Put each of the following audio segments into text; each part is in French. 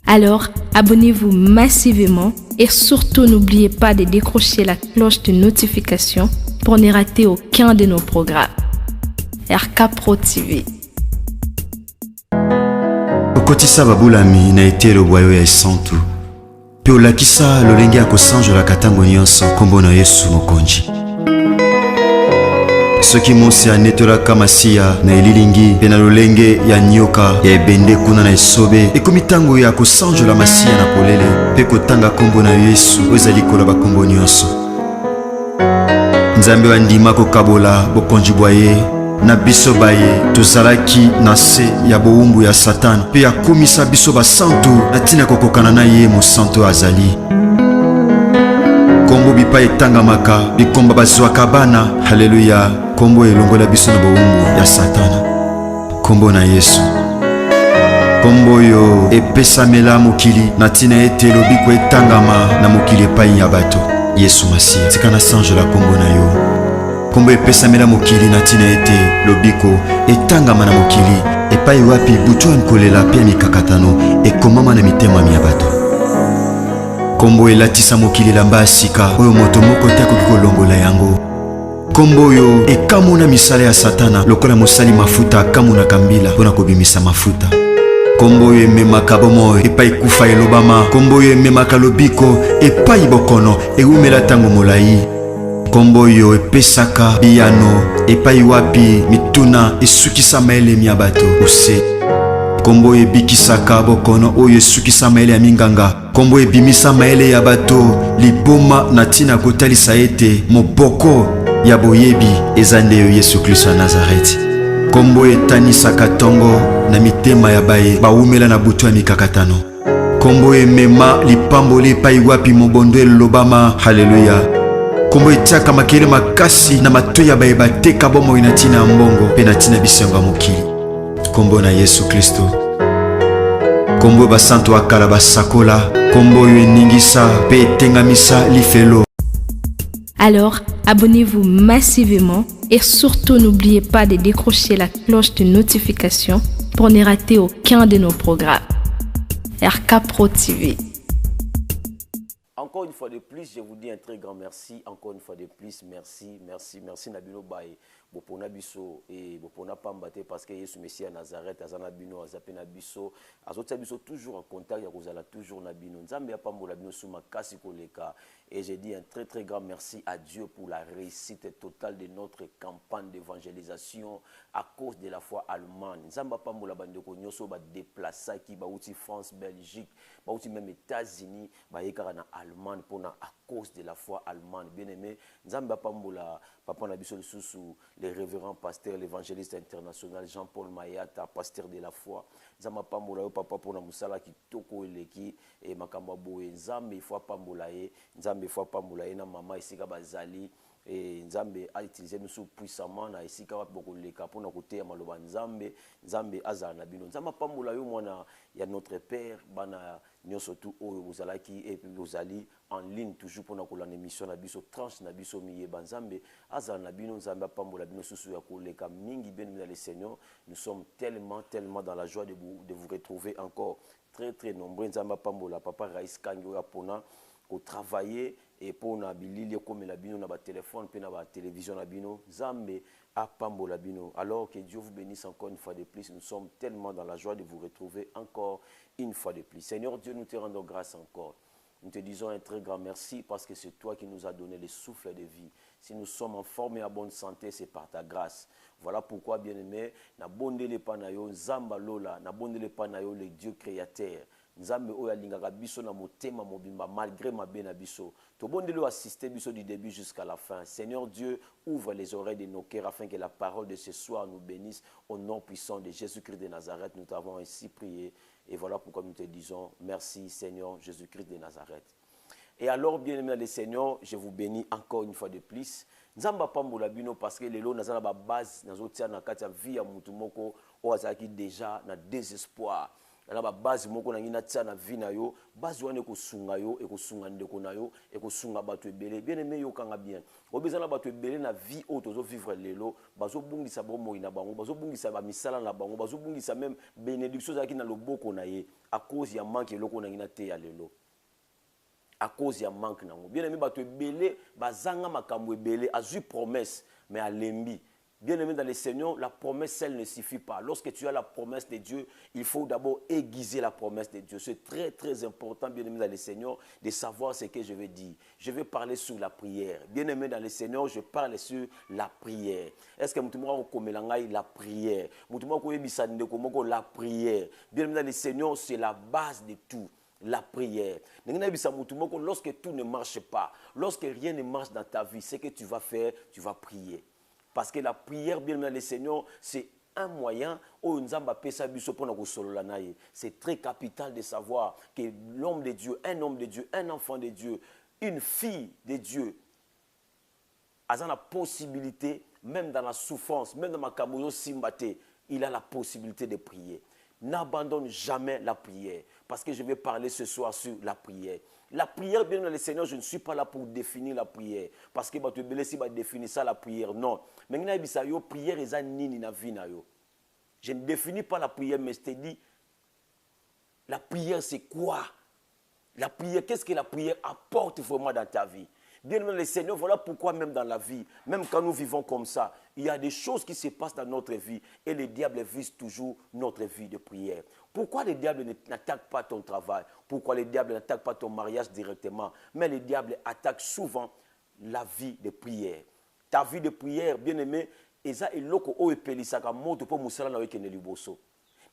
Alors, abonnez-vous massivement et surtout n'oubliez pas de décrocher la cloche de notification pour ne rater aucun de nos programmes. RK Pro TV. Okotisa babulami na etelo bwayo ya esantu. Pe olakisa lolenge ya kosanjola katango nyonso kombo na Yesu mokonzi. Soki mosi anetolaka masiya na elilingi pe na lolenge ya nyoka ya ebende kuna na esobe ekomi tango ya kosanjola masiya na polele pe kotanga kombo na Yesu oyo ezali kola bakombo nyonso. Nzambe wandima kokabola bokonzi bwa ye na biso baye tozalaki na se ya bowumbu ya Satan pe akomisa biso basantu na ntina kokokana na ye mosantu azali. Kombo bipa etangamaka bikomba bazwaka bana. Haleluya. Kombo elongola biso na bowumbu ya Satana. Kombo na Yesu. Kombo yo epesamela mokili na ntina ete lobiko etangama na mokili epai ya bato. Yesu Masiya tika na sanjola kombo na yo. Kombo epesamela mokili na ntina ete lobiko etangama na mokili epai wapi butu nkolela pe mikakatano ekomama na mitema ya bato. Kombo elatisa mokili lamba asika oyo moto moko te akoki kolongola yango. Kombo yo ekamuna misala ya Satana lokola mosali mafuta akamuna kambila mpona kobimisa mafuta. Kombo yo ememaka bomoi epai kufa elobama. Kombo yo ememaka lobiko epai bokono eumela tango molai. Kombo yo epesaka biyano epai wapi mituna esukisa maele ya bato ose. Kombo ebikisaka bokono oyo esukisa maele ya minganga. Kombo ebimisa maele ya bato liboma na ntina kotalisa ete moboko ya boyebi eza nde yo Yesu Kristo ya Nazareti. Kombo etanisaka tongo na mitema ya baye bawumela na butu ya mikakatano. Kombo emema lipamboli epai wapi mobondo elobama. Haleluya. Kombo etiaka makele makasi na matoi ya baye bateka bomoi na ntina ya mbongo pe na ntina bisengo ya mokili. Kombo na Yesu Kristo. Kombo basantu akala basakola. Kombo yo eningisa pe etengamisa lifelo. Alors, abonnez-vous massivement et surtout n'oubliez pas de décrocher la cloche de notification pour ne rater aucun de nos programmes. RK Pro TV. Encore une fois de plus, je vous dis un très grand merci. Encore une fois de plus, merci Nabino Baye. Bopona biso et bopona pambate parce que Yesu Messia Nazareth azana bino azapena biso azotsa biso toujours en contact ya kozala toujours na bino nzambe apambola bino suma kasi koleka. Et je dis un très très grand merci à Dieu pour la réussite totale de notre campagne d'évangélisation à cause de la foi allemande. Nzambe apambola bandeko nyoso ba déplacer qui ba outi France, Belgique, ba outi même États-Unis, ba yekara na Allemagne pona à cause de la foi allemande. Bien aimé, nzambe apambola papa na biso sous les révérends pasteurs, l'évangéliste international Jean-Paul Mayata, pasteur de la foi. Nzamba pambola yo papa pona musala kitoko eleki e makamba boye nzambe ifo pambola ye, nzambe ifo pambola ye na mama isika bazali et nzambe a utilisé nous puissamment na isika wapi bokoleka pona koteya maloba nzambe azala na bino. Nzamba pambola yo mwana ya notre père bana nyoso tu oyo bozalaki et puis bozali en ligne toujours pour nous la émission na biso tranche na biso miye banzambe azala na bino nzambe pambola bino susu ya koleka mingi bien dans le Seigneur. Nous sommes tellement dans la joie de vous retrouver encore très nombreux. Nzambe pambola papa Raïs Kango ya pona ko travailler et pour na bilili comme la bino na ba téléphone puis na ba télévision na bino nzambe apambola bino. Alors que Dieu vous bénisse encore une fois de plus. Nous sommes tellement dans la joie de vous retrouver encore une fois de plus. Seigneur Dieu, nous te rendons grâce encore. Nous te disons un très grand merci parce que c'est toi qui nous as donné le souffle de vie. Si nous sommes en forme et en bonne santé, c'est par ta grâce. Voilà pourquoi, bien-aimé, na bondele panayo, nzamba lola, na bondele panayo, le Dieu créateur. Nzambe oya lingaka biso na motema mobimba malgré ma bena biso. To bondele assister biso du début jusqu'à la fin. Seigneur Dieu, ouvre les oreilles de nos cœurs afin que la parole de ce soir nous bénisse. Au nom puissant de Jésus-Christ de Nazareth, nous t'avons ainsi prié. Et voilà pourquoi nous te disons merci Seigneur Jésus-Christ de Nazareth. Et alors, bien-aimés les Seigneurs, je vous bénis encore une fois de plus. Nzamba pambola bino parce que les lots nazana ba base nazotia na kati ya vie ya mutu moko o azaki déjà na désespoir. la base moko na ngina tia na vie na yo base wana ekosunga yo ekosunga ndeko na yo ekosunga bato ebele bien aimé yo kanga bien obezana bato ebele na vie o tozo vivre lelo bazo bungisa bomoi na bango bazo bungisa ba misala na bango bazo bungisa même bénédiction zaki na loboko na ye à cause ya manque eloko na ngina te ya lelo à cause ya manque nango bien aimé bato ebele bazanga makambo ebele azui promesse mais alembi. Bien aimé dans le Seigneur, la promesse, elle ne suffit pas. Lorsque tu as la promesse de Dieu, il faut d'abord aiguiser la promesse de Dieu. C'est très, très important, bien aimé dans le Seigneur, de savoir ce que je vais dire. Je vais parler sur la prière. Bien aimé dans le Seigneur, je parle sur la prière. Est-ce que vous connaissez la prière? La prière. Bien aimé dans le Seigneur, c'est la base de tout. La prière. Lorsque tout ne marche pas, lorsque rien ne marche dans ta vie, ce que tu vas faire, tu vas prier. Parce que la prière, bien aimé, le Seigneur, c'est un moyen où nous avons c'est très capital de savoir que l'homme de Dieu, un homme de Dieu, un enfant de Dieu, une fille de Dieu, a la possibilité, même dans la souffrance, même dans ma camoyo simbate, il a la possibilité de prier. N'abandonne jamais la prière. Parce que je vais parler ce soir sur la prière. La prière, bien dans le Seigneur, je ne suis pas là pour définir la prière. Parce que tu vas définir ça, la prière. Non. Mais la prière est nini na vie na yo. Je ne définis pas la prière, mais je te dis, la prière, c'est quoi? La prière, qu'est-ce que la prière apporte vraiment dans ta vie? Bien dans le Seigneur, voilà pourquoi même dans la vie, même quand nous vivons comme ça, il y a des choses qui se passent dans notre vie et le diable vise toujours notre vie de prière. Pourquoi le diable n'attaque pas ton travail? Pourquoi le diable n'attaque pas ton mariage directement? Mais le diable attaque souvent la vie de prière. Ta vie de prière, bien aimé, eza eloko o epelisaka moto po musala na wekene liboso.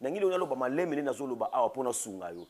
Nangile onaloba malemele nazoloba awa pona sunga yo.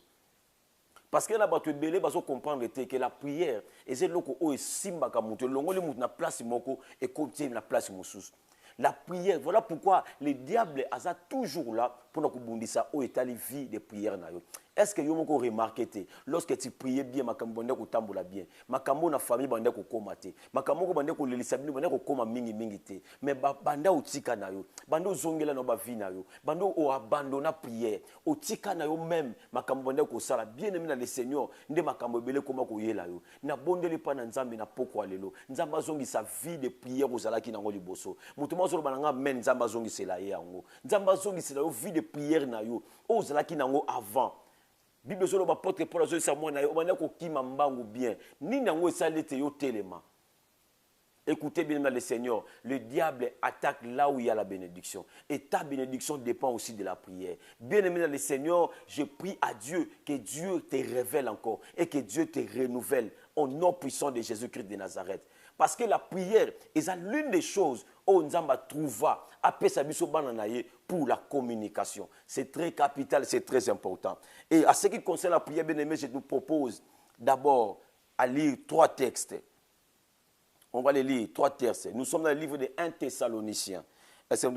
Parce que là, tu vas comprendre que la prière, c'est ce que simba kamuto, longoli mut na place moko et continue la place moussous. La prière, voilà pourquoi le diable a toujours là pour nous bundisa au état de vie de prière na yo. Est-ce que vous avez remarqué lorsque tu priais bien, makambo bande ko tambola bien, makambo na famille bande ko komate, makambo bande ko lelisabini bande ko koma mingi te, mais banda utika na yo, bando zongela no ba vie na yo, bando o abandonna prière, utika na yo même makambo bande ko sala bien aimé dans le Seigneur, nde makambo bele koma ko yela yo. Na bondeli pa na nzambe na poko lelo, nzamba zongi sa vie de prière ozala ki nango liboso. Mutuma zo bananga men nzamba zongi sela yango. Nzamba zongi sela yo vie de prière na yo, ozala ki nango avant. Bible solo ba porte Paul zo sa mona yo bana ko kima mbangu bien ni nango esalete yo telema. Écoutez bien le Seigneur, le diable attaque là où il y a la bénédiction et ta bénédiction dépend aussi de la prière. Bien aimé dans le Seigneur, je prie à Dieu que Dieu te révèle encore et que Dieu te renouvelle au nom puissant de Jésus-Christ de Nazareth. Parce que la prière est l'une des choses où nous avons trouvé pour la communication. C'est très capital, c'est très important. Et à ce qui concerne la prière, bien aimé, je nous propose d'abord à lire 3 textes. On va les lire, 3 textes. Nous sommes dans le livre de 1 Thessaloniciens. C'est un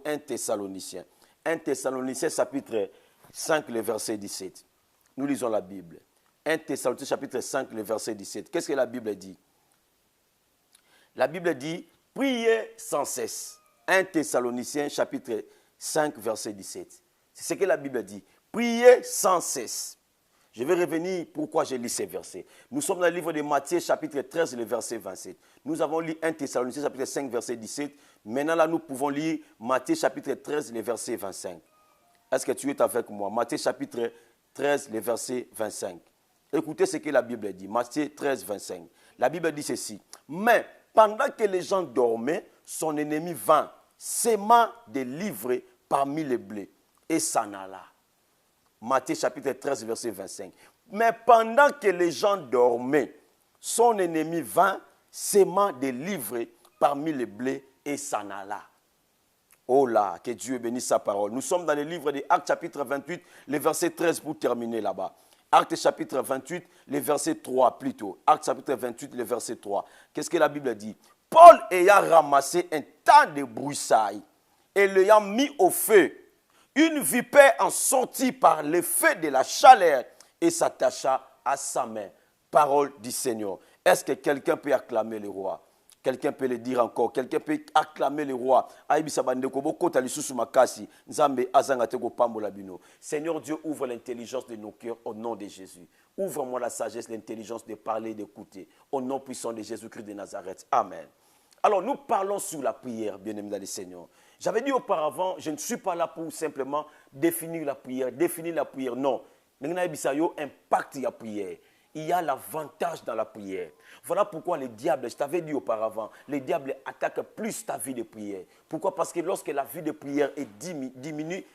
1 Thessaloniciens. 1 Thessaloniciens, chapitre 5, le verset 17. Nous lisons la Bible. 1 Thessaloniciens, chapitre 5, le verset 17. Qu'est-ce que la Bible dit? La Bible dit, priez sans cesse. 1 Thessaloniciens, chapitre 5, verset 17. C'est ce que la Bible dit. Priez sans cesse. Je vais revenir pourquoi j'ai lu ces versets. Nous sommes dans le livre de Matthieu, chapitre 13, le verset 27. Nous avons lu 1 Thessaloniciens, chapitre 5, verset 17. Maintenant, là, nous pouvons lire Matthieu, chapitre 13, le verset 25. Est-ce que tu es avec moi? Matthieu, chapitre 13, le verset 25. Écoutez ce que la Bible dit. Matthieu 13, 25. La Bible dit ceci. Mais pendant que les gens dormaient, son ennemi vint, s'aimant des livres parmi les blés, et s'en alla. Matthieu chapitre 13, verset 25. Mais pendant que les gens dormaient, son ennemi vint, s'aimant des livres parmi les blés, et s'en alla. Oh là, que Dieu bénisse sa parole. Nous sommes dans le livre des Actes chapitre 28, le verset 13 pour terminer là-bas. Actes chapitre 28, le verset 3 plutôt. Actes chapitre 28, le verset 3. Qu'est-ce que la Bible dit? Paul ayant ramassé un tas de broussailles et l'ayant mis au feu, une vipère en sortit par l'effet de la chaleur et s'attacha à sa main. Parole du Seigneur. Est-ce que quelqu'un peut acclamer le roi? Quelqu'un peut le dire encore. Quelqu'un peut acclamer le roi. Seigneur Dieu, ouvre l'intelligence de nos cœurs au nom de Jésus. Ouvre-moi la sagesse, l'intelligence de parler et d'écouter. Au nom puissant de Jésus-Christ de Nazareth. Amen. Alors, nous parlons sur la prière, bien-aimés dans le Seigneur. J'avais dit auparavant, je ne suis pas là pour simplement définir la prière. Définir la prière, non. Impact la prière. Il y a l'avantage dans la prière. Voilà pourquoi le diable, je t'avais dit auparavant, le diable attaque plus ta vie de prière. Pourquoi? Parce que lorsque la vie de prière est diminue,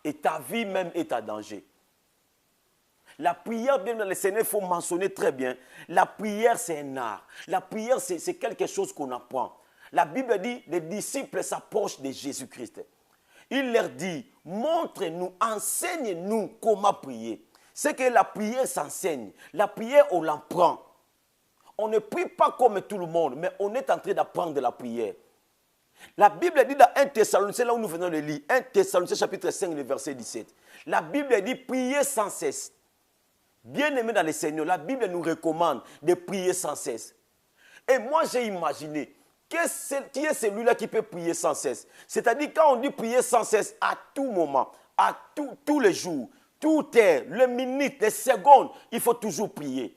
et ta vie même est en danger. La prière, bien dans le Seigneur, il faut mentionner très bien, la prière c'est un art. La prière c'est quelque chose qu'on apprend. La Bible dit, les disciples s'approchent de Jésus-Christ. Il leur dit, montre-nous, enseigne-nous comment prier. C'est que la prière s'enseigne. La prière, on l'apprend. On ne prie pas comme tout le monde, mais on est en train d'apprendre la prière. La Bible dit dans 1 Thessaloniciens, là où nous venons de lire, 1 Thessaloniciens chapitre 5, le verset 17. La Bible dit, priez sans cesse. Bien-aimés dans le Seigneur, la Bible nous recommande de prier sans cesse. Et moi, j'ai imaginé, qui est celui-là qui peut prier sans cesse? C'est-à-dire, quand on dit prier sans cesse, à tout moment, à tous les jours, tout est, les minutes, les secondes, il faut toujours prier.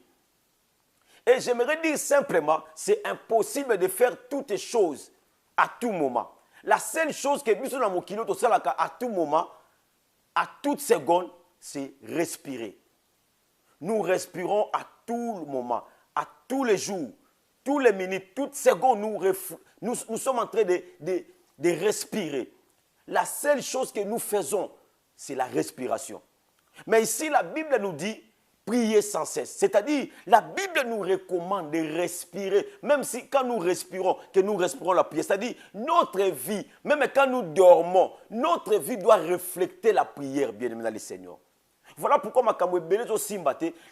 Et j'aimerais dire simplement, c'est impossible de faire toutes les choses à tout moment. La seule chose que nous sommes à tout moment, à toute seconde, c'est respirer. Nous respirons à tout moment, à tous les jours, toutes les minutes, toutes secondes, nous sommes en train de respirer. La seule chose que nous faisons, c'est la respiration. Mais ici, la Bible nous dit, prier sans cesse. C'est-à-dire, la Bible nous recommande de respirer, même si quand nous respirons, que nous respirons la prière. C'est-à-dire, notre vie, même quand nous dormons, notre vie doit refléter la prière, bien-aimé dans le Seigneur. Voilà pourquoi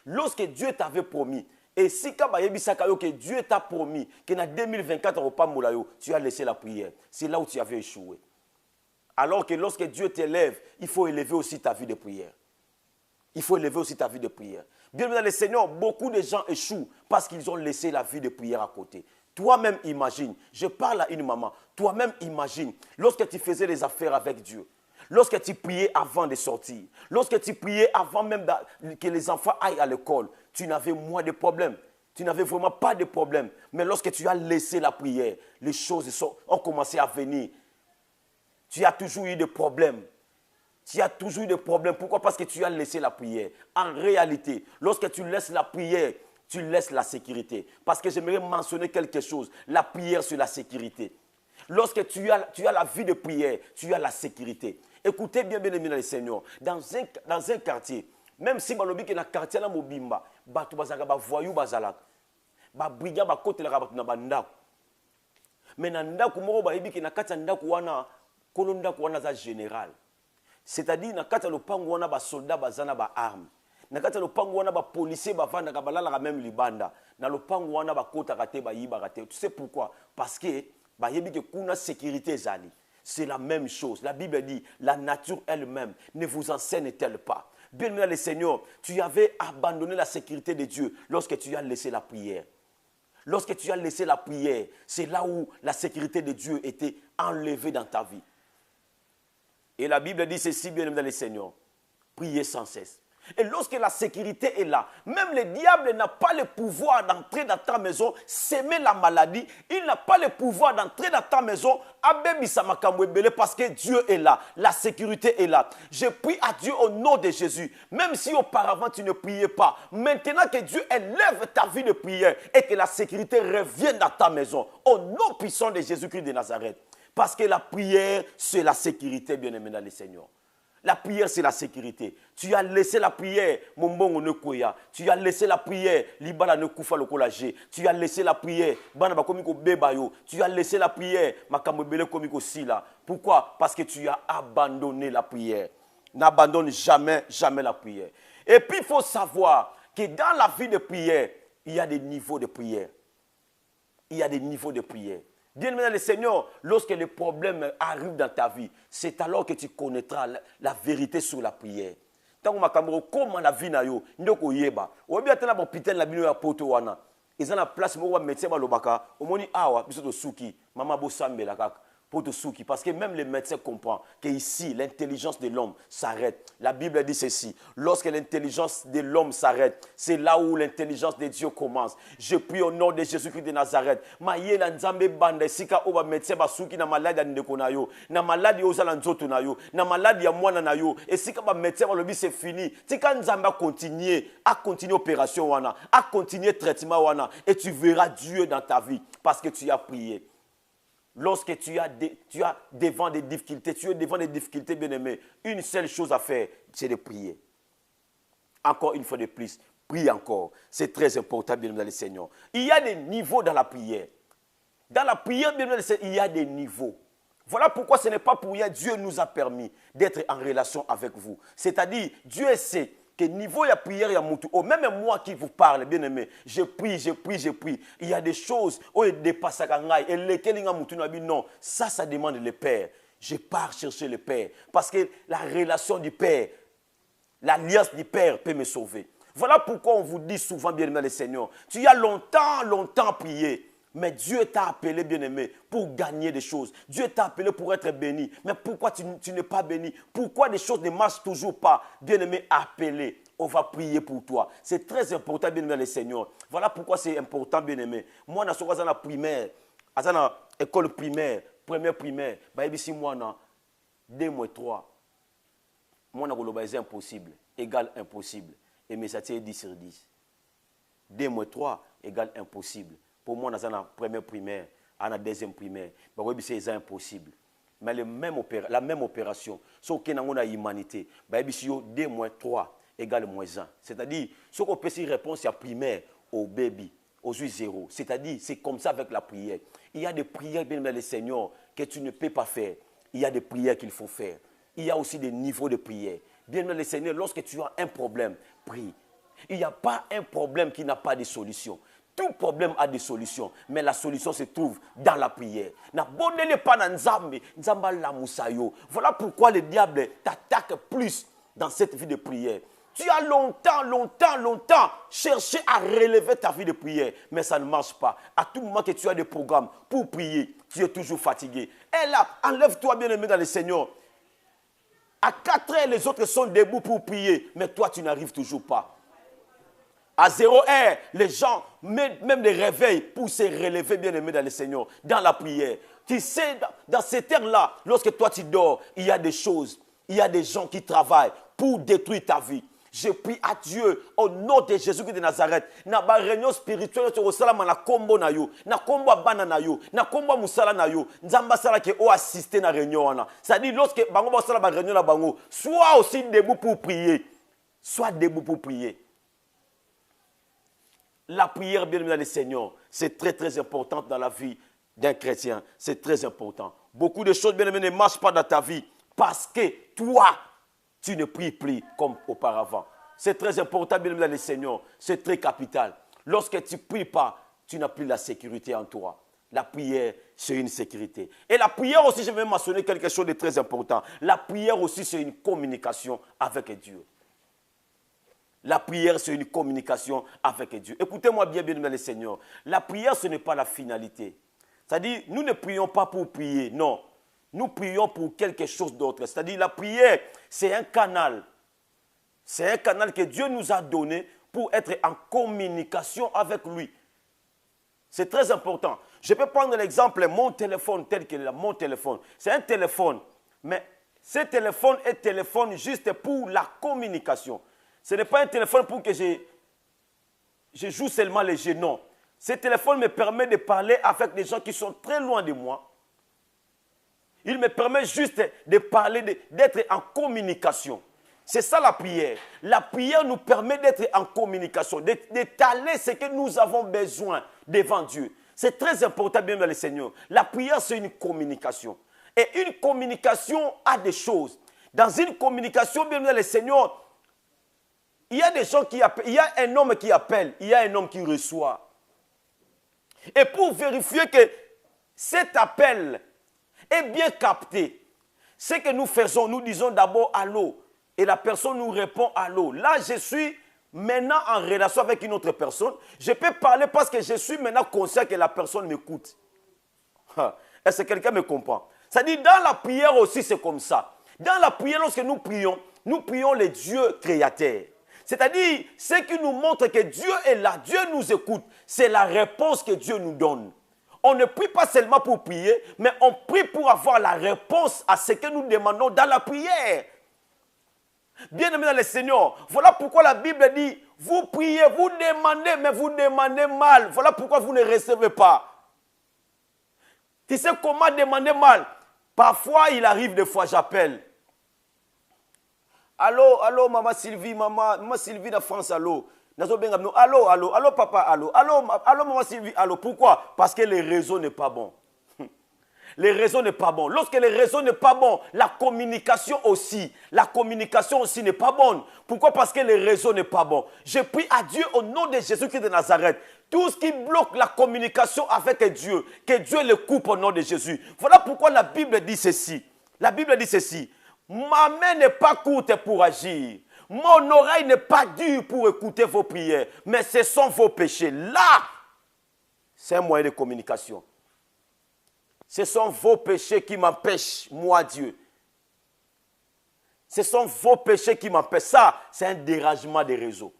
lorsque Dieu t'avait promis, et si que Dieu t'a promis que dans 2024, tu as laissé la prière, c'est là où tu avais échoué. Alors que lorsque Dieu t'élève, il faut élever aussi ta vie de prière. Il faut élever aussi ta vie de prière. Bien dans le Seigneur, beaucoup de gens échouent parce qu'ils ont laissé la vie de prière à côté. Toi-même imagine, je parle à une maman, toi-même imagine, lorsque tu faisais des affaires avec Dieu, lorsque tu priais avant de sortir, lorsque tu priais avant même que les enfants aillent à l'école, tu n'avais moins de problèmes. Tu n'avais vraiment pas de problèmes. Mais lorsque tu as laissé la prière, les choses ont commencé à venir. Tu as toujours eu des problèmes. Tu as toujours eu des problèmes. Pourquoi? Parce que tu as laissé la prière. En réalité, lorsque tu laisses la prière, tu laisses la sécurité. Parce que j'aimerais mentionner quelque chose. La prière, c'est la sécurité. Lorsque tu as la vie de prière, tu as la sécurité. Écoutez bien, bien aimé dans le Seigneur. Dans un quartier, même si dans le quartier, là, mobimba, batu bazaka ba voyou bazalak, ba briga ba kote la batu na bandako. Mais na ndako moko ba yebi ki na kati ndako wana kolondako wana za général. C'est-à-dire, na kati lopango wana ba soldat bazana ba arme. Na kati lopango wana ba policier ba vanda ka balala même libanda. Na lopango wana ba kota kate ba yiba kate. Tu sais pourquoi? Parce que ba yebi ke kuna sécurité zali. C'est la même chose. La Bible dit, la nature elle-même ne vous enseigne-t-elle pas? Bien aimé le Seigneur, tu avais abandonné la sécurité de Dieu lorsque tu as laissé la prière. Lorsque tu as laissé la prière, c'est là où la sécurité de Dieu était enlevée dans ta vie. Et la Bible dit ceci, bien aimé le Seigneur, priez sans cesse. Et lorsque la sécurité est là, même le diable n'a pas le pouvoir d'entrer dans ta maison, s'aimer la maladie. Il n'a pas le pouvoir d'entrer dans ta maison, parce que Dieu est là. La sécurité est là. Je prie à Dieu au nom de Jésus. Même si auparavant tu ne priais pas, maintenant que Dieu élève ta vie de prière et que la sécurité revienne dans ta maison, au nom puissant de Jésus-Christ de Nazareth. Parce que la prière, c'est la sécurité, bien aimé dans le Seigneur. La prière, c'est la sécurité. Tu as laissé la prière, mon bon ne koya. Tu as laissé la prière, libala ne kufa le kolagé. Tu as laissé la prière, bana ba komiko bebayo. Tu as laissé la prière, makamobele komiko sila. Pourquoi? Parce que tu as abandonné la prière. N'abandonne jamais, jamais la prière. Et puis, il faut savoir que dans la vie de prière, il y a des niveaux de prière. Il y a des niveaux de prière. Bien-aimé le Seigneur, lorsque les problèmes arrivent dans ta vie, c'est alors que tu connaîtras la vérité sur la prière. Tant que comment la vie na yo, ndoko yeba. Obi atena bon pitel la bino ya poto wana. ils ont la place pour médecin balobaka au moni awa biso to suki mama bo sambela kaka pour te souki parce que même les médecins comprennent que ici l'intelligence de l'homme s'arrête. La Bible dit ceci, lorsque l'intelligence de l'homme s'arrête, c'est là où l'intelligence de Dieu commence. Je prie au nom de Jésus-Christ de Nazareth. Maye na nzambe bande sika oba médecin ba souki na maladie ndeko na yo, na maladie ozala nzoto na yo, na maladie ya mwana na yo, et sika ba médecin ba lobi c'est fini. Tika nzambe a continuer opération wana, a continuer traitement wana et tu verras Dieu dans ta vie parce que tu as prié. Lorsque tu as devant des difficultés, bien-aimé, une seule chose à faire, c'est de prier. Encore une fois de plus, prie encore. C'est très important, bien-aimé, dans le Seigneur. Il y a des niveaux dans la prière. Dans la prière, bien-aimé, il y a des niveaux. Voilà pourquoi ce n'est pas pour rien Dieu nous a permis d'être en relation avec vous. C'est-à-dire, Dieu sait que niveau il y a prière, il y a moutou. Oh, même moi qui vous parle, bien aimé, je prie. Il y a des choses où il dépasse à Kangai et lesquelles il y a moutou. Non, ça demande le Père. Je pars chercher le Père parce que la relation du Père, l'alliance du Père peut me sauver. Voilà pourquoi on vous dit souvent, bien aimé le Seigneur, tu as longtemps prié. Mais Dieu t'a appelé, bien-aimé, pour gagner des choses. Dieu t'a appelé pour être béni. Mais pourquoi tu n'es pas béni? Pourquoi des choses ne marchent toujours pas? Bien-aimé, appelé. On va prier pour toi. C'est très important, bien-aimé, le Seigneur. Voilà pourquoi c'est important, bien-aimé. Moi, je suis dans la primaire, dans l'école primaire, première primaire. Ici, moi, 2 moins 3. Moi, c'est impossible. Égal impossible. Et mes statistiques 10 sur 10. 2 moins 3 égale impossible. Pour moi, dans la première primaire, dans la deuxième primaire, c'est impossible. Mais la même opération, si on a l'humanité, 2 moins 3 égale moins 1. C'est-à-dire, si on peut répondre à la primaire au baby, aux 0. C'est-à-dire, c'est comme ça avec la prière. Il y a des prières, bien aimé le Seigneur, que tu ne peux pas faire. Il y a des prières qu'il faut faire. Il y a aussi des niveaux de prière. Bien aimé le Seigneur, lorsque tu as un problème, prie. Il n'y a pas un problème qui n'a pas de solution. Tout problème a des solutions, mais la solution se trouve dans la prière. Voilà pourquoi le diable t'attaque plus dans cette vie de prière. Tu as longtemps cherché à relever ta vie de prière, mais ça ne marche pas. À tout moment que tu as des programmes pour prier, tu es toujours fatigué. Et là, enlève-toi bien aimé dans le Seigneur. À 4 heures, les autres sont debout pour prier, mais toi, tu n'arrives toujours pas. À 0 heure, les gens, même les réveils pour se relever, bien aimé dans le Seigneur, dans la prière. Tu sais, dans cette heure-là, lorsque toi tu dors, il y a des choses, il y a des gens qui travaillent pour détruire ta vie. Je prie à Dieu au nom de Jésus-Christ de Nazareth. Na ba réunion spirituelle sur salama na kombo na yo, na kombo bana na yo, na kombo musala na yo. Nzamba sala ke o assister na réunion wana. Ça dit lorsque bango ba sala ba réunion na bango, sois aussi debout pour prier. Sois debout pour prier. La prière, bien aimé dans le Seigneur, c'est très important dans la vie d'un chrétien. C'est très important. Beaucoup de choses, bien aimé, ne marchent pas dans ta vie parce que toi, tu ne pries plus comme auparavant. C'est très important, bien aimé dans le Seigneur. C'est très capital. Lorsque tu ne pries pas, tu n'as plus la sécurité en toi. La prière, c'est une sécurité. Et la prière aussi, je vais mentionner quelque chose de très important. La prière aussi, c'est une communication avec Dieu. La prière, c'est une communication avec Dieu. Écoutez-moi bien, bien aimé le Seigneur. La prière, ce n'est pas la finalité. C'est-à-dire, nous ne prions pas pour prier, non. Nous prions pour quelque chose d'autre. C'est-à-dire, la prière, c'est un canal. C'est un canal que Dieu nous a donné pour être en communication avec lui. C'est très important. Je peux prendre l'exemple, mon téléphone, tel que mon téléphone. C'est un téléphone, mais ce téléphone est téléphone juste pour la communication. Ce n'est pas un téléphone pour que je joue seulement les jeux, non. Ce téléphone me permet de parler avec des gens qui sont très loin de moi. Il me permet juste de parler, d'être en communication. C'est ça la prière. La prière nous permet d'être en communication, d'étaler ce que nous avons besoin devant Dieu. C'est très important, bien aimé le Seigneur. La prière, c'est une communication. Et une communication a des choses. Dans une communication, bien aimé le Seigneur, il y a des gens qui appellent, il y a un homme qui appelle, il y a un homme qui reçoit. Et pour vérifier que cet appel est bien capté, ce que nous faisons, nous disons d'abord allô. Et la personne nous répond allô. Là, je suis maintenant en relation avec une autre personne. Je peux parler parce que je suis maintenant conscient que la personne m'écoute. Est-ce que quelqu'un me comprend? C'est-à-dire, dans la prière aussi, c'est comme ça. Dans la prière, lorsque nous prions le Dieu créateur. C'est-à-dire, ce qui nous montre que Dieu est là, Dieu nous écoute. C'est la réponse que Dieu nous donne. On ne prie pas seulement pour prier, mais on prie pour avoir la réponse à ce que nous demandons dans la prière. Bien-aimés dans le Seigneur, voilà pourquoi la Bible dit, vous priez, vous demandez, mais vous demandez mal. Voilà pourquoi vous ne recevez pas. Tu sais comment demander mal? Parfois, il arrive des fois, j'appelle. Allô, maman Sylvie, maman Sylvie de France, allô. Allô, papa, allô, maman Sylvie, allô. Pourquoi? Parce que le réseau n'est pas bon. Le réseau n'est pas bon. Lorsque le réseau n'est pas bon, la communication aussi n'est pas bonne. Pourquoi? Parce que le réseau n'est pas bon. Je prie à Dieu au nom de Jésus-Christ de Nazareth. Tout ce qui bloque la communication avec Dieu, que Dieu le coupe au nom de Jésus. Voilà pourquoi la Bible dit ceci. La Bible dit ceci. Ma main n'est pas courte pour agir. Mon oreille n'est pas dure pour écouter vos prières. Mais ce sont vos péchés. Là, c'est un moyen de communication. Ce sont vos péchés qui m'empêchent, moi Dieu. Ce sont vos péchés qui m'empêchent. Ça, c'est un dérangement des réseaux.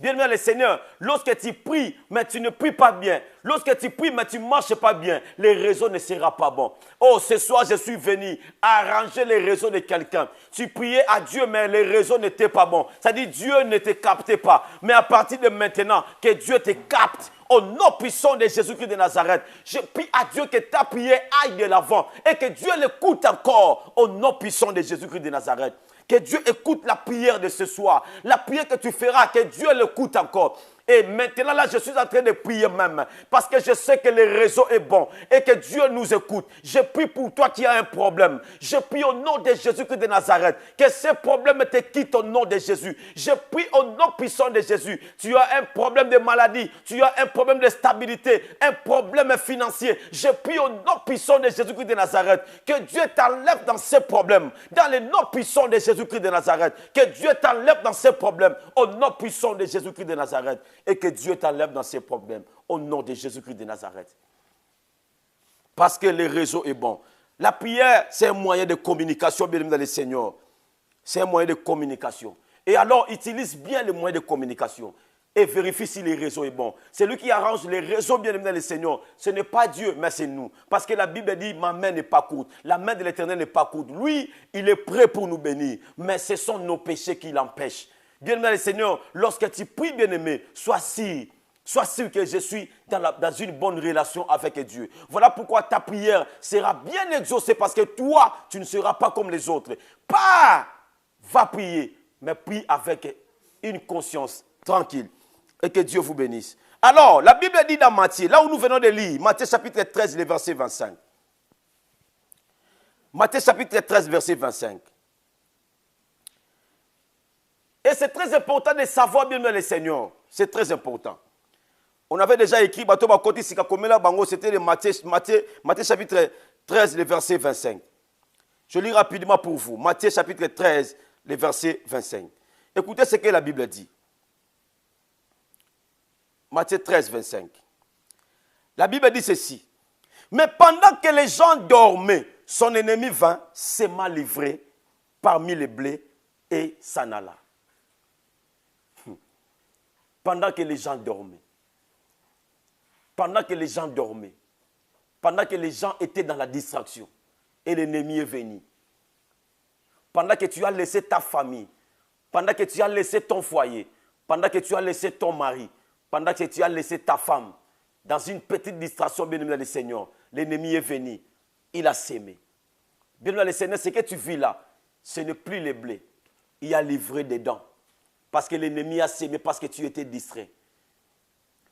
Bien-aimé le Seigneur, lorsque tu pries, mais tu ne pries pas bien. Lorsque tu pries, mais tu ne marches pas bien, le réseau ne sera pas bon. Oh, ce soir, je suis venu arranger les réseaux de quelqu'un. Tu priais à Dieu, mais le réseau n'était pas bon. C'est-à-dire, Dieu ne te captait pas. Mais à partir de maintenant, que Dieu te capte. Au nom puissant de Jésus-Christ de Nazareth, je prie à Dieu que ta prière aille de l'avant et que Dieu l'écoute encore. Au nom puissant de Jésus-Christ de Nazareth. Que Dieu écoute la prière de ce soir. La prière que tu feras, que Dieu l'écoute encore. Et maintenant, là, je suis en train de prier même. Parce que je sais que le réseau est bon. Et que Dieu nous écoute. Je prie pour toi qui as un problème. Je prie au nom de Jésus-Christ de Nazareth. Que ce problème te quitte au nom de Jésus. Je prie au nom puissant de Jésus. Tu as un problème de maladie. Tu as un problème de stabilité. Un problème financier. Je prie au nom puissant de Jésus-Christ de Nazareth. Que Dieu t'enlève dans ces problèmes. Dans le nom puissant de Jésus-Christ de Nazareth. Que Dieu t'enlève dans ces problèmes. Au nom puissant de Jésus-Christ de Nazareth. Et que Dieu t'enlève dans ces problèmes au nom de Jésus-Christ de Nazareth. Parce que le réseau est bon. La prière, c'est un moyen de communication, bien aimé dans le Seigneur. C'est un moyen de communication. Et alors, utilise bien les moyens de communication et vérifie si le réseau est bon. C'est lui qui arrange les réseaux, bien aimé dans le Seigneur. Ce n'est pas Dieu, mais c'est nous. Parce que la Bible dit, ma main n'est pas courte. La main de l'Éternel n'est pas courte. Lui, il est prêt pour nous bénir. Mais ce sont nos péchés qui l'empêchent. Bien-aimé le Seigneur, lorsque tu pries, bien-aimé, sois sûr que je suis dans une bonne relation avec Dieu. Voilà pourquoi ta prière sera bien exaucée parce que toi, tu ne seras pas comme les autres. Pas, va prier, mais prie avec une conscience tranquille et que Dieu vous bénisse. Alors, la Bible dit dans Matthieu, là où nous venons de lire, Matthieu chapitre 13, le verset 25. Matthieu chapitre 13, verset 25. Et c'est très important de savoir bien le Seigneur. C'est très important. On avait déjà écrit, c'était Matthieu chapitre 13, le verset 25. Je lis rapidement pour vous. Matthieu chapitre 13, le verset 25. Écoutez ce que la Bible dit. Matthieu 13, 25. La Bible dit ceci. Mais pendant que les gens dormaient, son ennemi vint, s'aima livré parmi les blés et s'en alla. Pendant que les gens dormaient. Pendant que les gens dormaient. Pendant que les gens étaient dans la distraction. Et l'ennemi est venu. Pendant que tu as laissé ta famille. Pendant que tu as laissé ton foyer. Pendant que tu as laissé ton mari. Pendant que tu as laissé ta femme. Dans une petite distraction, bien-aimé le Seigneur. L'ennemi est venu. Il a sémé. Bien-aimé le Seigneur, ce que tu vis là, ce n'est plus les blés. Il y a livré dedans. Parce que l'ennemi a sémé, parce que tu étais distrait.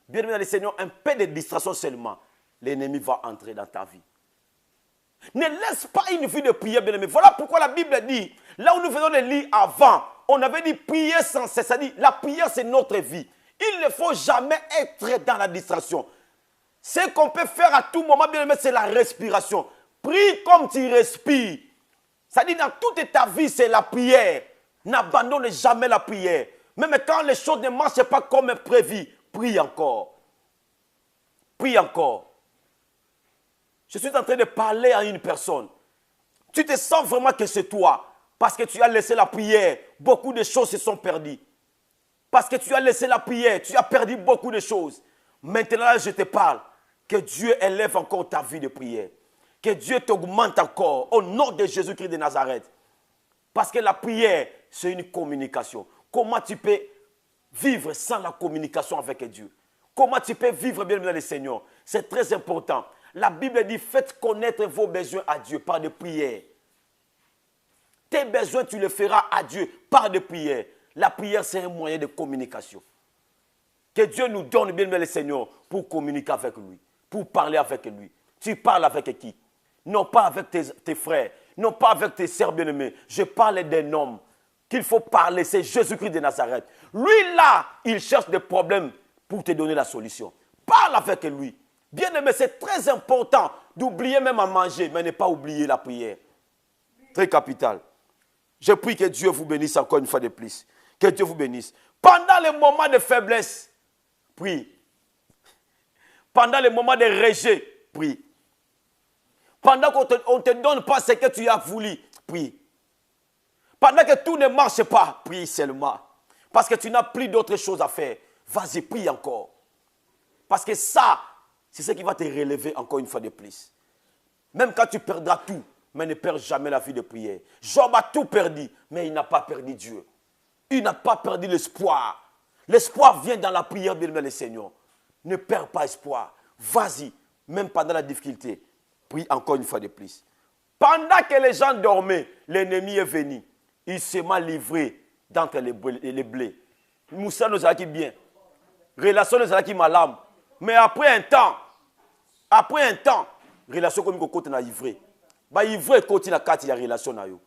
Bien aimé dans le Seigneur, un peu de distraction seulement, l'ennemi va entrer dans ta vie. Ne laisse pas une vie de prière, bien aimé. Voilà pourquoi la Bible dit, là où nous venons de lire avant, on avait dit prier sans cesse. C'est-à-dire, la prière, c'est notre vie. Il ne faut jamais être dans la distraction. Ce qu'on peut faire à tout moment, bien aimé, c'est la respiration. Prie comme tu respires. C'est-à-dire, dans toute ta vie, c'est la prière. N'abandonne jamais la prière. Même quand les choses ne marchent pas comme prévu, prie encore. Prie encore. Je suis en train de parler à une personne. Tu te sens vraiment que c'est toi. Parce que tu as laissé la prière. Beaucoup de choses se sont perdues. Parce que tu as laissé la prière. Tu as perdu beaucoup de choses. Maintenant, je te parle. Que Dieu élève encore ta vie de prière. Que Dieu t'augmente encore. Au nom de Jésus-Christ de Nazareth. Parce que la prière, c'est une communication. Comment tu peux vivre sans la communication avec Dieu? Comment tu peux vivre bien dans le Seigneur? C'est très important. La Bible dit, faites connaître vos besoins à Dieu par des prières. Tes besoins, tu les feras à Dieu par des prières. La prière, c'est un moyen de communication. Que Dieu nous donne bien le Seigneur pour communiquer avec lui, pour parler avec lui. Tu parles avec qui? Non pas avec tes frères, non pas avec tes sœurs bien-aimées. Je parle d'un homme qu'il faut parler, c'est Jésus-Christ de Nazareth. Lui là, il cherche des problèmes pour te donner la solution. Parle avec lui. Bien-aimé, c'est très important d'oublier même à manger, mais ne pas oublier la prière. Très capital. Je prie que Dieu vous bénisse encore une fois de plus. Que Dieu vous bénisse. Pendant les moments de faiblesse, prie. Pendant les moments de rejet, prie. Pendant qu'on ne te donne pas ce que tu as voulu, prie. Pendant que tout ne marche pas, prie seulement. Parce que tu n'as plus d'autres choses à faire. Vas-y, prie encore. Parce que ça, c'est ce qui va te relever encore une fois de plus. Même quand tu perdras tout, mais ne perds jamais la vie de prière. Job a tout perdu, mais il n'a pas perdu Dieu. Il n'a pas perdu l'espoir. L'espoir vient dans la prière, bien aimé le Seigneur. Ne perds pas espoir. Vas-y, même pendant la difficulté, prie encore une fois de plus. Pendant que les gens dormaient, l'ennemi est venu. Il s'est mal livré d'entre les blés. Moussa nous a dit bien. Relation nous a dit malade. Mais après un temps, relation comme côté na ivré. Ba ivré côté na kati ya relation na yo.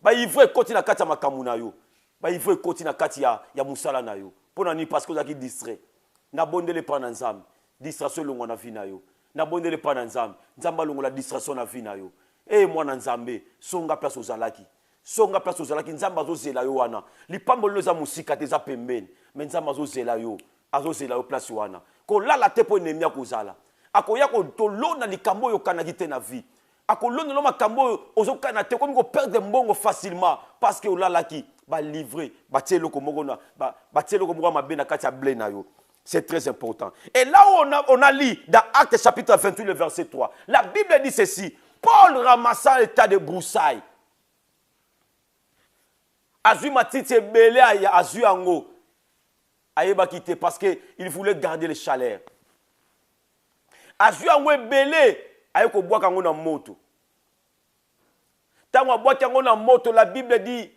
Ba ivré côté na kati ya makamu na yo. Ba ivré côté na kati ya musala na yo. Pona ni parce que vous avez distrait. Na bondele pa na nzambe. Distraction longo na vie na yo. Na bondele pa na nzambe. Nzamba longo la distraction na vie na yo. Eh mwana nzambe, songa place ozalaki. Songa place ozalaki nzamba azozela yo wana. Lipambolo za musika te za pembeni. Mais nzamba azozela yo. Azozela yo place wana. Ko lala te po ennemi akozala. Akoya ko tolona likambo yo kanaki te na vie. Akolona lo makambo ozokana te comme ko perdre mbongo facilement parce que olalaki ba livrer ba tielo ko moko na ba tielo ko moko mabe na kati ya blé na yo. C'est très important. Et là où on a lu dans Actes chapitre 28 le verset 3. La Bible dit ceci. Paul ramassa l'état de broussailles. Azu matiti belé a azu ango. Aïeba quitté parce qu'il voulait garder le chaleur. Azu ango belé aïeko bois kango na moto. Tango bois kango na moto, la Bible dit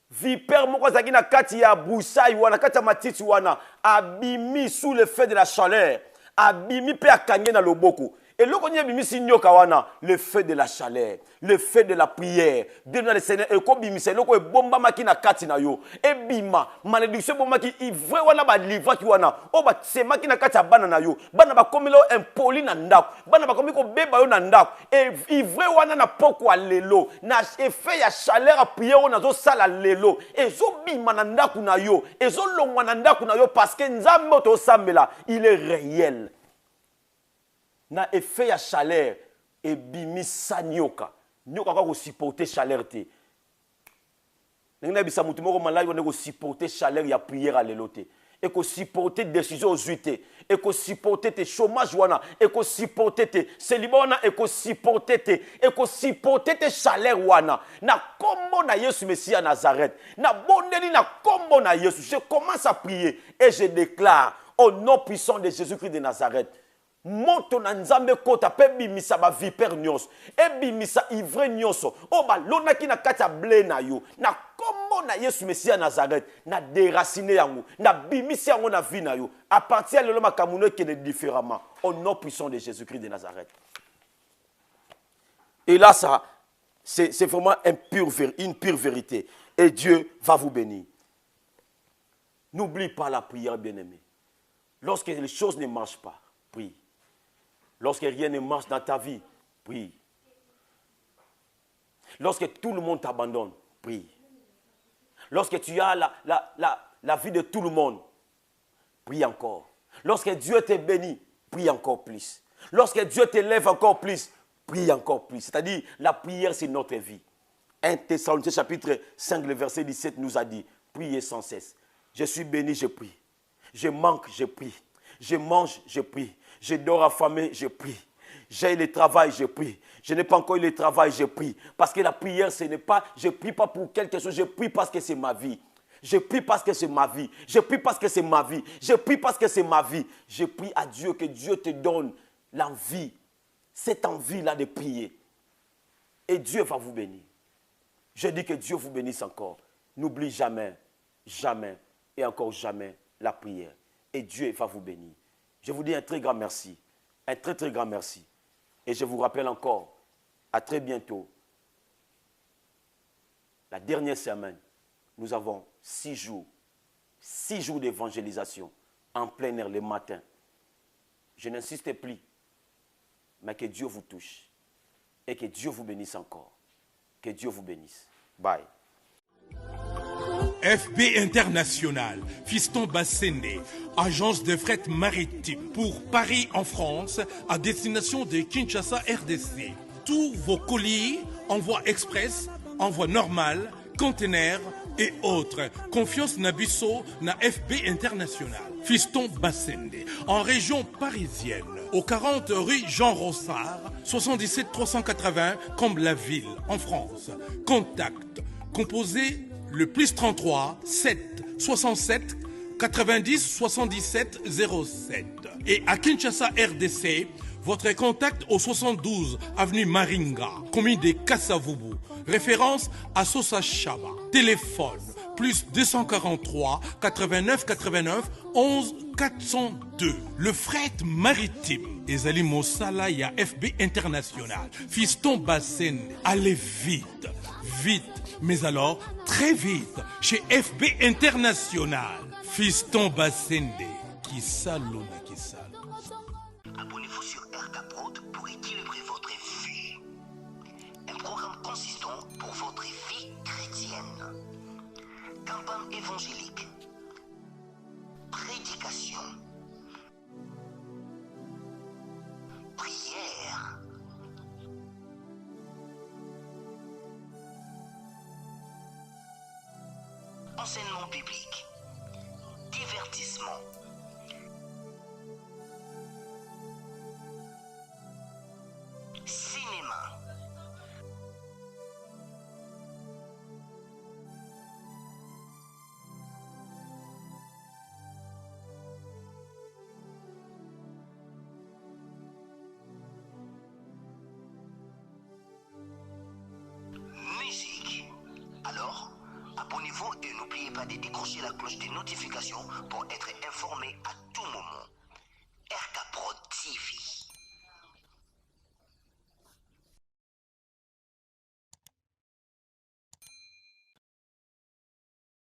vipère moko zaki na kati ya broussailles wana kati ya matiti wana abimi sous le feu de la chaleur. Abimi pe akange na loboko. Et le feu de la chaleur, le feu de la prière. Bien dans le Seigneur, et comme bimisa, le ko bomba maki na kati na yo. Et bima, malédiction bomba ki ivre wana ba livra ki wana. O ba sema ki na kati bana na yo. Bana ba komilo impoli na ndako. Bana ba komiko beba yo na ndako. Et ivre wana na poko lelo. Na effet ya chaleur a prière wana zo sala lelo. Et zo bima na ndako na yo. Et zo longwa na ndako na yo parce que nzambe to sambela, il est réel. Na effet ya chaleur et bimisa nyoka nyoka ko supporter chaleur te ngena bisa mutu moko malai ko supporter chaleur ya prière à lelote et ko supporter décision aux huit et ko supporter te chômage wana et ko supporter te célibat wana et ko supporter te et ko supporter te chaleur wana na kombo na Yesu Messia Nazareth na bondeli na kombo na Yesu. Je commence à prier et je déclare au nom puissant de Jésus-Christ de Nazareth. Moto na nzambe kota pe bimisa ba vipère nyonso e bimisa ivre nyonso o ba lonaki na kati ya blé na yo na kombo na Yesu Messia Nazareth na déraciner yango na bimisa yango na vie na yo à partir de l'homme kamuno qui est différemment au nom puissant de Jésus-Christ de Nazareth. Et là ça c'est vraiment une pure vérité et Dieu va vous bénir. N'oublie pas la prière, bien-aimé. Lorsque les choses ne marchent pas, prie. Lorsque rien ne marche dans ta vie, prie. Lorsque tout le monde t'abandonne, prie. Lorsque tu as la vie de tout le monde, prie encore. Lorsque Dieu te bénit, prie encore plus. Lorsque Dieu t'élève encore plus, prie encore plus. C'est-à-dire, la prière, c'est notre vie. 1 Thessaloniciens chapitre 5, le verset 17 nous a dit, priez sans cesse. Je suis béni, je prie. Je manque, je prie. Je mange, je prie. Je dors affamé, je prie. J'ai le travail, je prie. Je n'ai pas encore eu le travail, je prie. Parce que la prière, ce n'est pas, je ne prie pas pour quelque chose, je prie parce que c'est ma vie. Je prie parce que c'est ma vie. Je prie parce que c'est ma vie. Je prie parce que c'est ma vie. Je prie à Dieu que Dieu te donne l'envie, cette envie-là de prier. Et Dieu va vous bénir. Je dis que Dieu vous bénisse encore. N'oublie jamais, jamais et encore jamais la prière. Et Dieu va vous bénir. Je vous dis un très grand merci. Un très très grand merci. Et je vous rappelle encore, à très bientôt. La dernière semaine, nous avons 6 jours. 6 jours d'évangélisation en plein air le matin. Je n'insiste plus, mais que Dieu vous touche. Et que Dieu vous bénisse encore. Que Dieu vous bénisse. Bye. FB International, Fiston Bassende, agence de fret maritime pour Paris en France, à destination de Kinshasa RDC. Tous vos colis, envoi express, envoi normal, conteneurs et autres. Confiance Nabisso na FB International. Fiston Bassende, en région parisienne, au 40 rue Jean Rossard, 77 380 Comble-la-Ville, en France. Contact, composé le plus 33 7 67 90 77 07. Et à Kinshasa RDC, votre contact au 72 avenue Maringa, commune de Kassavubu. Référence à Sosa Chaba. Téléphone plus 243 89 89 11 402. Le fret maritime. Ezali Mosala ya FB International. Fiston Bassende. Allez vite, vite. Mais alors, très vite, chez FB International. Fiston Bassende. Qui salona, qui salona. Abonnez-vous sur RK-Prod pour équilibrer votre vie. Un programme consistant pour votre vie chrétienne. Campagne évangélique. Prédication. Prière. Enseignement biblique. Divertissement. Cinéma. Musique. Alors, abonnez-vous et n'oubliez pas de décrocher la cloche des notifications pour être informé à tout moment. RK Prod TV.